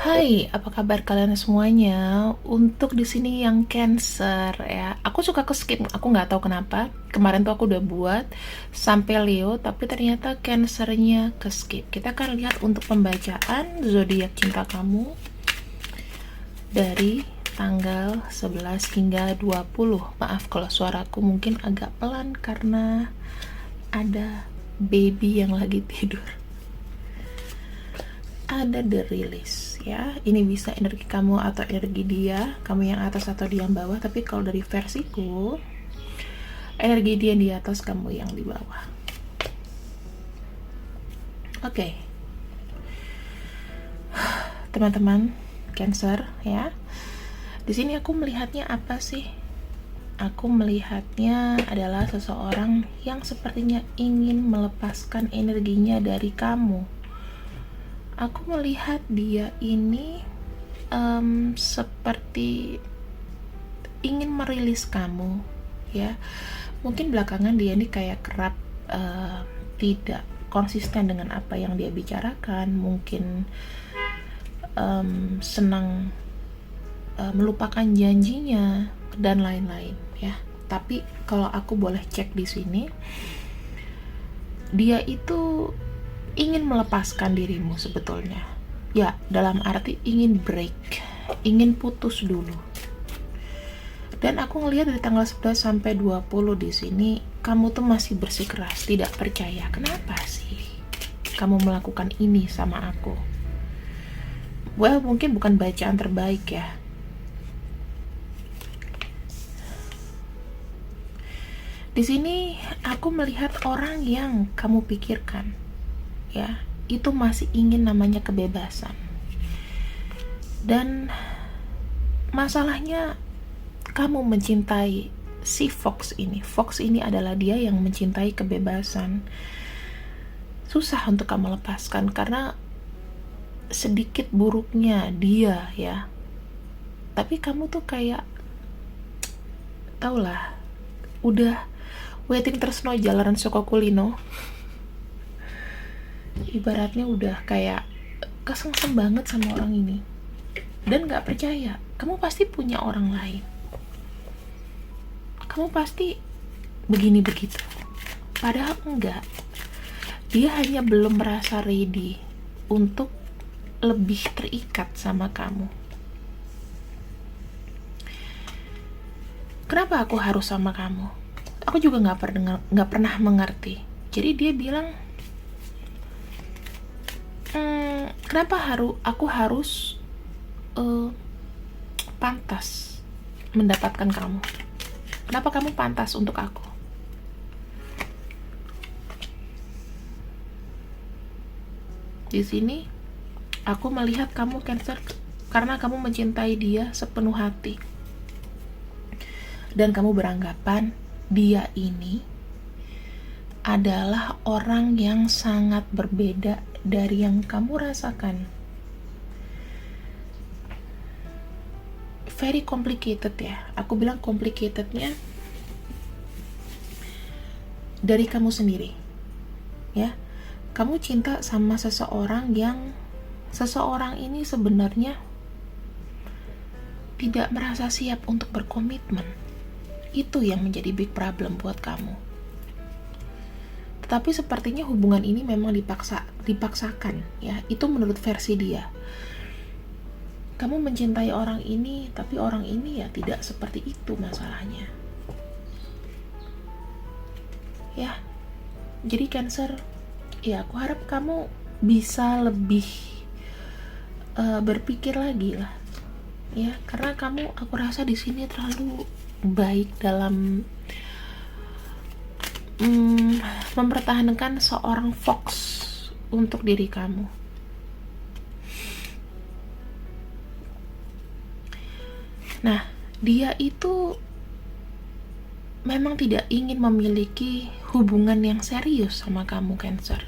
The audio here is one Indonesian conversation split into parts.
Hai, apa kabar kalian semuanya? Untuk di sini yang Cancer ya, aku suka ke skip. Aku nggak tahu kenapa. Kemarin tuh aku udah buat sampai Leo, tapi ternyata Cancernya ke skip. Kita akan lihat untuk pembacaan zodiak cinta kamu dari tanggal 11 hingga 20. Maaf kalau suaraku mungkin agak pelan karena ada baby yang lagi tidur. Ada the release ya, ini bisa energi kamu atau energi dia, kamu yang atas atau dia yang bawah. Tapi kalau dari versiku, energi dia di atas, kamu yang di bawah. Oke. Teman-teman Cancer ya, di sini aku melihatnya apa sih? Aku melihatnya adalah seseorang yang sepertinya ingin melepaskan energinya dari kamu. Aku melihat dia ini seperti ingin merilis kamu ya. Mungkin belakangan dia ini kayak kerap tidak konsisten dengan apa yang dia bicarakan. Mungkin senang melupakan janjinya dan lain-lain ya. Tapi kalau aku boleh cek di sini, dia itu ingin melepaskan dirimu sebetulnya. Ya, dalam arti ingin break, ingin putus dulu. Dan aku ngelihat dari tanggal 11 sampai 20 di sini, kamu tuh masih bersikeras, tidak percaya. Kenapa sih kamu melakukan ini sama aku? Well, mungkin bukan bacaan terbaik ya. Di sini aku melihat orang yang kamu pikirkan ya, itu masih ingin namanya kebebasan. Dan masalahnya kamu mencintai si Fox ini. Fox ini adalah dia yang mencintai kebebasan. Susah untuk kamu lepaskan karena sedikit buruknya dia ya. Tapi kamu tuh kayak, taulah, udah waiting terus no jalanan soko kulino. Ibaratnya udah kayak kesengsem banget sama orang ini dan gak percaya kamu pasti punya orang lain, kamu pasti begini begitu. Padahal enggak, dia hanya belum merasa ready untuk lebih terikat sama kamu. Kenapa aku harus sama kamu? Aku juga nggak pernah mengerti. Jadi dia bilang, kenapa aku harus pantas mendapatkan kamu? Kenapa kamu pantas untuk aku? Di sini aku melihat kamu Cancer karena kamu mencintai dia sepenuh hati. Dan kamu beranggapan dia ini adalah orang yang sangat berbeda dari yang kamu rasakan. Very complicated ya. Aku bilang complicatednya dari kamu sendiri ya. Kamu cinta sama seseorang yang seseorang ini sebenarnya tidak merasa siap untuk berkomitmen. Itu yang menjadi big problem buat kamu. Tetapi sepertinya hubungan ini memang dipaksakan ya. Itu menurut versi dia. Kamu mencintai orang ini, tapi orang ini ya tidak seperti itu masalahnya. Ya. Jadi Cancer, ya aku harap kamu bisa lebih berpikir lagi lah. Ya, karena aku rasa di sini terlalu baik dalam mempertahankan seorang Fox untuk diri kamu. Nah, dia itu memang tidak ingin memiliki hubungan yang serius sama kamu Cancer.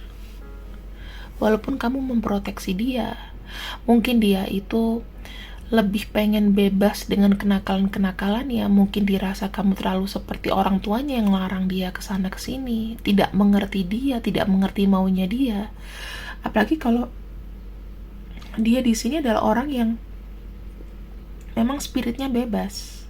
Walaupun kamu memproteksi dia, mungkin dia itu lebih pengen bebas dengan kenakalan-kenakalan ya. Mungkin dirasa kamu terlalu seperti orang tuanya yang larang dia kesana kesini, tidak mengerti dia, tidak mengerti maunya dia. Apalagi kalau dia di sini adalah orang yang memang spiritnya bebas.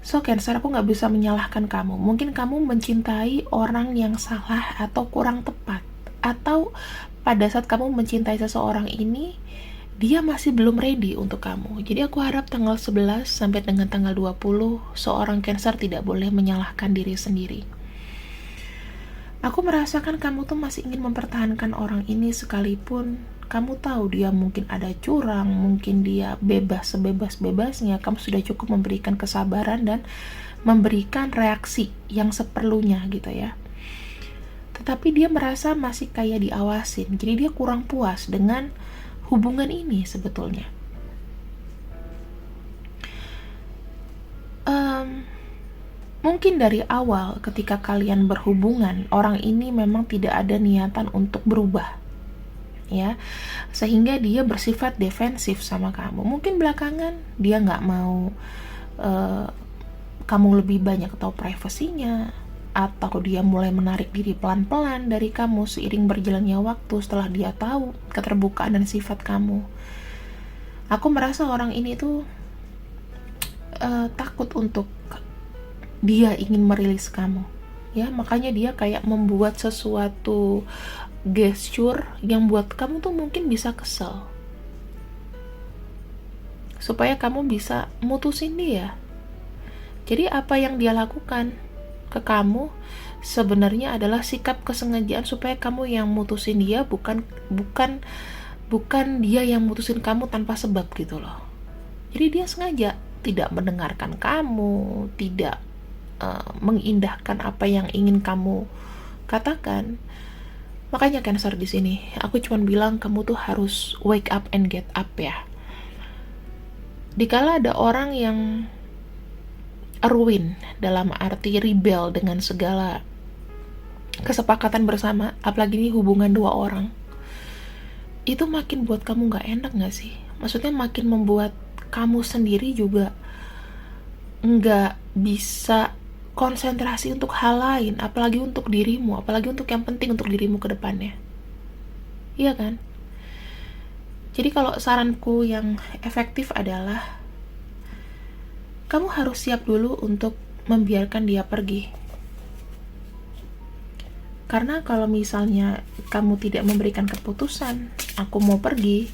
So Cancer, aku gak bisa menyalahkan kamu. Mungkin kamu mencintai orang yang salah atau kurang tepat. Atau pada saat kamu mencintai seseorang ini, dia masih belum ready untuk kamu. Jadi aku harap tanggal 11 sampai dengan tanggal 20, seorang Cancer tidak boleh menyalahkan diri sendiri. Aku merasakan kamu tuh masih ingin mempertahankan orang ini sekalipun kamu tahu dia mungkin ada curang, mungkin dia bebas sebebas-bebasnya. Kamu sudah cukup memberikan kesabaran dan memberikan reaksi yang seperlunya gitu ya. Tetapi dia merasa masih kayak diawasin, jadi dia kurang puas dengan hubungan ini sebetulnya. Mungkin dari awal ketika kalian berhubungan, orang ini memang tidak ada niatan untuk berubah, ya, sehingga dia bersifat defensif sama kamu. Mungkin belakangan dia nggak mau kamu lebih banyak tahu privasinya, atau dia mulai menarik diri pelan-pelan dari kamu seiring berjalannya waktu setelah dia tahu keterbukaan dan sifat kamu. Aku merasa orang ini tuh takut untuk dia ingin merilis kamu, ya, makanya dia kayak membuat sesuatu gesture yang buat kamu tuh mungkin bisa kesel, supaya kamu bisa mutusin dia. Jadi apa yang dia lakukan ke kamu sebenarnya adalah sikap kesengajaan supaya kamu yang mutusin dia, bukan dia yang mutusin kamu tanpa sebab gitu loh. Jadi dia sengaja tidak mendengarkan kamu, tidak mengindahkan apa yang ingin kamu katakan. Makanya Cancer di sini, aku cuma bilang kamu tuh harus wake up and get up ya. Dikala ada orang yang ruin dalam arti rebel dengan segala kesepakatan bersama, apalagi ini hubungan dua orang, itu makin buat kamu gak enak gak sih? Maksudnya makin membuat kamu sendiri juga gak bisa konsentrasi untuk hal lain, apalagi untuk dirimu, apalagi untuk yang penting untuk dirimu ke depannya. Iya kan? Jadi kalau saranku yang efektif adalah kamu harus siap dulu untuk membiarkan dia pergi. Karena kalau misalnya kamu tidak memberikan keputusan, aku mau pergi,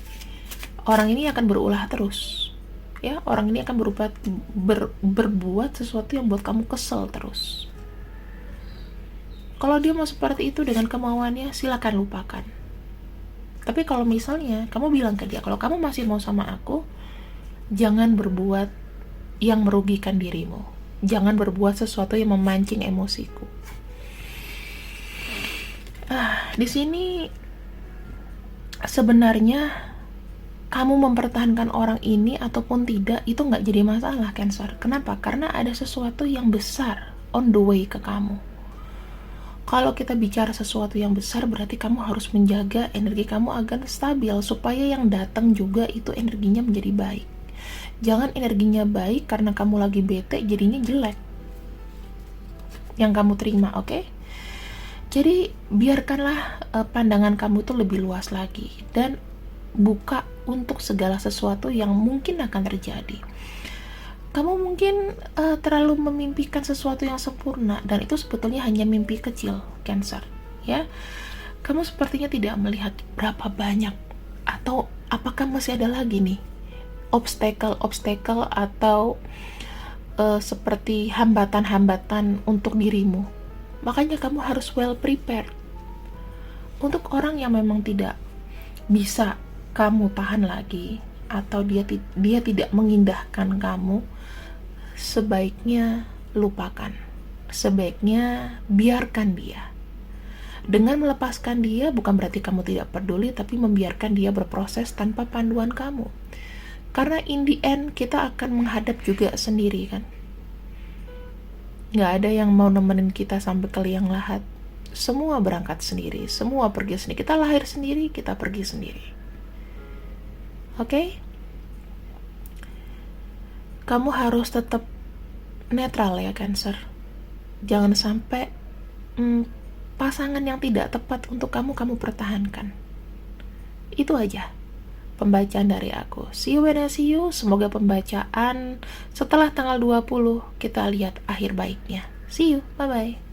orang ini akan berulah terus. Ya, orang ini akan berbuat sesuatu yang buat kamu kesel terus. Kalau dia mau seperti itu dengan kemauannya, silakan lupakan. Tapi kalau misalnya kamu bilang ke dia, kalau kamu masih mau sama aku, jangan berbuat yang merugikan dirimu. Jangan berbuat sesuatu yang memancing emosiku. Di sini sebenarnya kamu mempertahankan orang ini ataupun tidak, itu nggak jadi masalah Cancer. Kenapa? Karena ada sesuatu yang besar on the way ke kamu. Kalau kita bicara sesuatu yang besar, berarti kamu harus menjaga energi kamu agar stabil, supaya yang datang juga itu energinya menjadi baik. Jangan energinya baik karena kamu lagi bete, jadinya jelek yang kamu terima, oke? Jadi biarkanlah pandangan kamu tuh lebih luas lagi, dan buka untuk segala sesuatu yang mungkin akan terjadi. Kamu mungkin terlalu memimpikan sesuatu yang sempurna, dan itu sebetulnya hanya mimpi kecil Cancer, ya. Kamu sepertinya tidak melihat berapa banyak, atau apakah masih ada lagi nih obstacle atau seperti hambatan-hambatan untuk dirimu. Makanya kamu harus well prepared. Untuk orang yang memang tidak bisa kamu tahan lagi, atau dia tidak mengindahkan kamu, sebaiknya lupakan. Sebaiknya biarkan dia. Dengan melepaskan dia bukan berarti kamu tidak peduli, tapi membiarkan dia berproses tanpa panduan kamu. Karena in the end kita akan menghadap juga sendiri kan. Gak ada yang mau nemenin kita sampai ke liang lahat. Semua berangkat sendiri, semua pergi sendiri. Kita lahir sendiri, kita pergi sendiri. Oke? Kamu harus tetap netral ya Cancer. Jangan sampai pasangan yang tidak tepat untuk kamu pertahankan. Itu aja pembacaan dari aku. See you when I see you. Semoga pembacaan setelah tanggal 20 kita lihat akhir baiknya. See you, bye-bye.